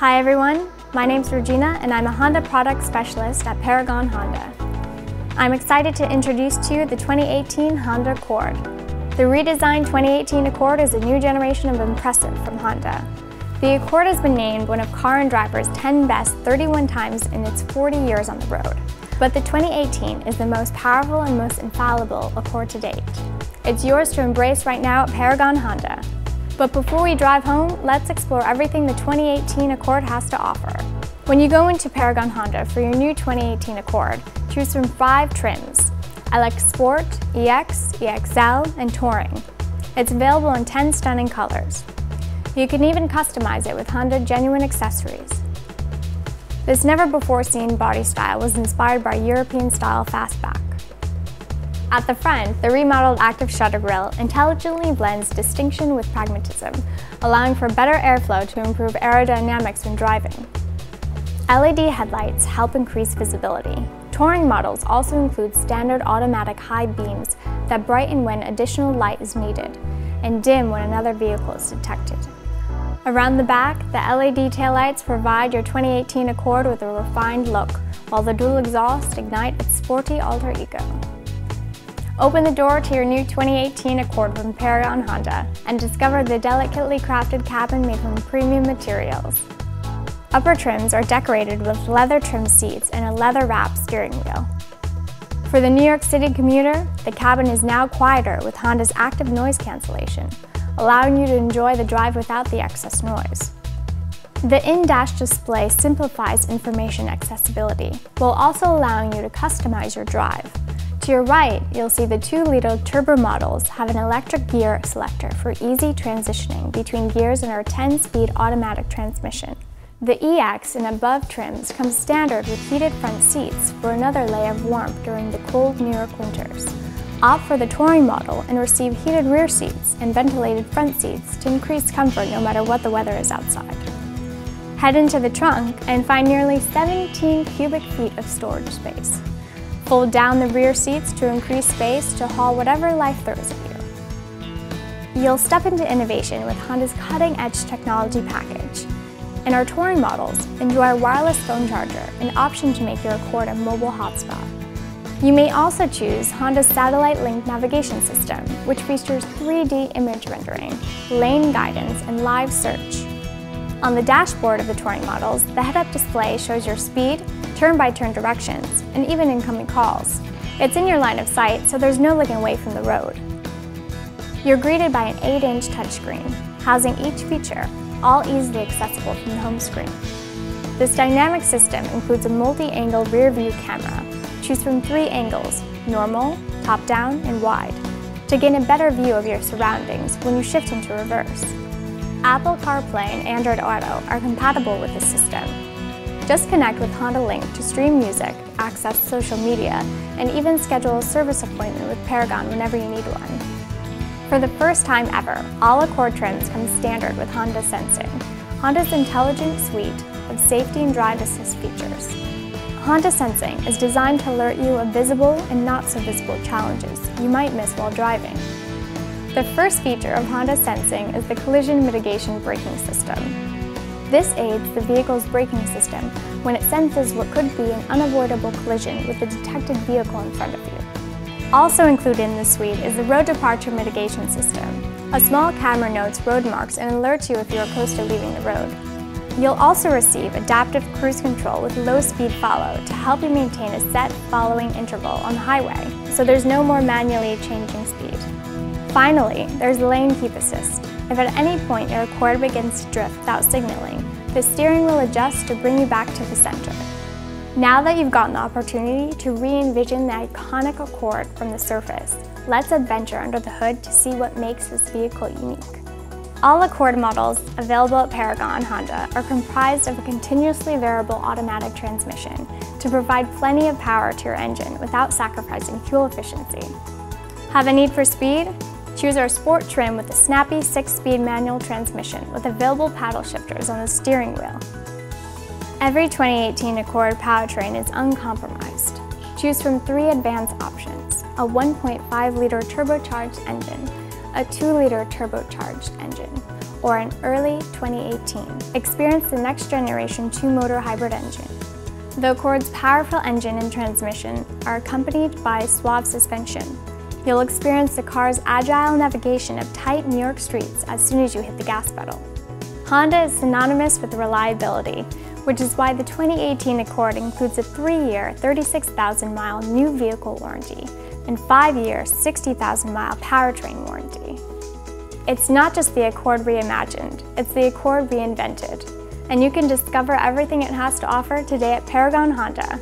Hi everyone, my name's Regina and I'm a Honda product specialist at Paragon Honda. I'm excited to introduce to you the 2018 Honda Accord. The redesigned 2018 Accord is a new generation of impressive from Honda. The Accord has been named one of Car and Driver's 10 best 31 times in its 40 years on the road. But the 2018 is the most powerful and most infallible Accord to date. It's yours to embrace right now at Paragon Honda. But before we drive home, let's explore everything the 2018 Accord has to offer. When you go into Paragon Honda for your new 2018 Accord, choose from 5 trims: LX Sport, EX, EXL, and Touring. It's available in 10 stunning colors. You can even customize it with Honda genuine accessories. This never-before-seen body style was inspired by European-style fastback. At the front, the remodeled active shutter grille intelligently blends distinction with pragmatism, allowing for better airflow to improve aerodynamics when driving. LED headlights help increase visibility. Touring models also include standard automatic high beams that brighten when additional light is needed and dim when another vehicle is detected. Around the back, the LED taillights provide your 2018 Accord with a refined look, while the dual exhaust ignite its sporty alter ego. Open the door to your new 2018 Accord from Paragon Honda and discover the delicately crafted cabin made from premium materials. Upper trims are decorated with leather trim seats and a leather-wrapped steering wheel. For the New York City commuter, the cabin is now quieter with Honda's active noise cancellation, allowing you to enjoy the drive without the excess noise. The in-dash display simplifies information accessibility, while also allowing you to customize your drive. To your right, you'll see the 2-liter turbo models have an electric gear selector for easy transitioning between gears in our 10-speed automatic transmission. The EX and above trims come standard with heated front seats for another layer of warmth during the cold New York winters. Opt for the Touring model and receive heated rear seats and ventilated front seats to increase comfort no matter what the weather is outside. Head into the trunk and find nearly 17 cubic feet of storage space. Fold down the rear seats to increase space to haul whatever life throws at you. You'll step into innovation with Honda's cutting-edge technology package. In our Touring models, enjoy a wireless phone charger, an option to make your Accord a mobile hotspot. You may also choose Honda's satellite-linked navigation system, which features 3D image rendering, lane guidance, and live search. On the dashboard of the Touring models, the head-up display shows your speed, turn-by-turn directions, and even incoming calls. It's in your line of sight, so there's no looking away from the road. You're greeted by an 8-inch touchscreen, housing each feature, all easily accessible from the home screen. This dynamic system includes a multi-angle rear-view camera. Choose from 3 angles: normal, top-down, and wide, to gain a better view of your surroundings when you shift into reverse. Apple CarPlay and Android Auto are compatible with this system. Just connect with Honda Link to stream music, access social media, and even schedule a service appointment with Paragon whenever you need one. For the first time ever, all Accord trims come standard with Honda Sensing, Honda's intelligent suite of safety and drive assist features. Honda Sensing is designed to alert you of visible and not so visible challenges you might miss while driving. The first feature of Honda Sensing is the collision mitigation braking system. This aids the vehicle's braking system when it senses what could be an unavoidable collision with the detected vehicle in front of you. Also included in the suite is the road departure mitigation system. A small camera notes road marks and alerts you if you are close to leaving the road. You'll also receive adaptive cruise control with low-speed follow to help you maintain a set following interval on the highway, so there's no more manually changing speed. Finally, there's lane keep assist. If at any point your Accord begins to drift without signaling, the steering will adjust to bring you back to the center. Now that you've gotten the opportunity to re-envision the iconic Accord from the surface, let's adventure under the hood to see what makes this vehicle unique. All Accord models available at Paragon Honda are comprised of a continuously variable automatic transmission to provide plenty of power to your engine without sacrificing fuel efficiency. Have a need for speed? Choose our Sport trim with a snappy 6-speed manual transmission with available paddle shifters on the steering wheel. Every 2018 Accord powertrain is uncompromised. Choose from 3 advanced options: a 1.5-liter turbocharged engine, a 2-liter turbocharged engine, or an early 2018. Experience the next generation 2-motor hybrid engine. The Accord's powerful engine and transmission are accompanied by suave suspension. You'll experience the car's agile navigation of tight New York streets as soon as you hit the gas pedal. Honda is synonymous with reliability, which is why the 2018 Accord includes a 3-year, 36,000-mile new vehicle warranty and 5-year, 60,000-mile powertrain warranty. It's not just the Accord reimagined, it's the Accord reinvented. And you can discover everything it has to offer today at Paragon Honda.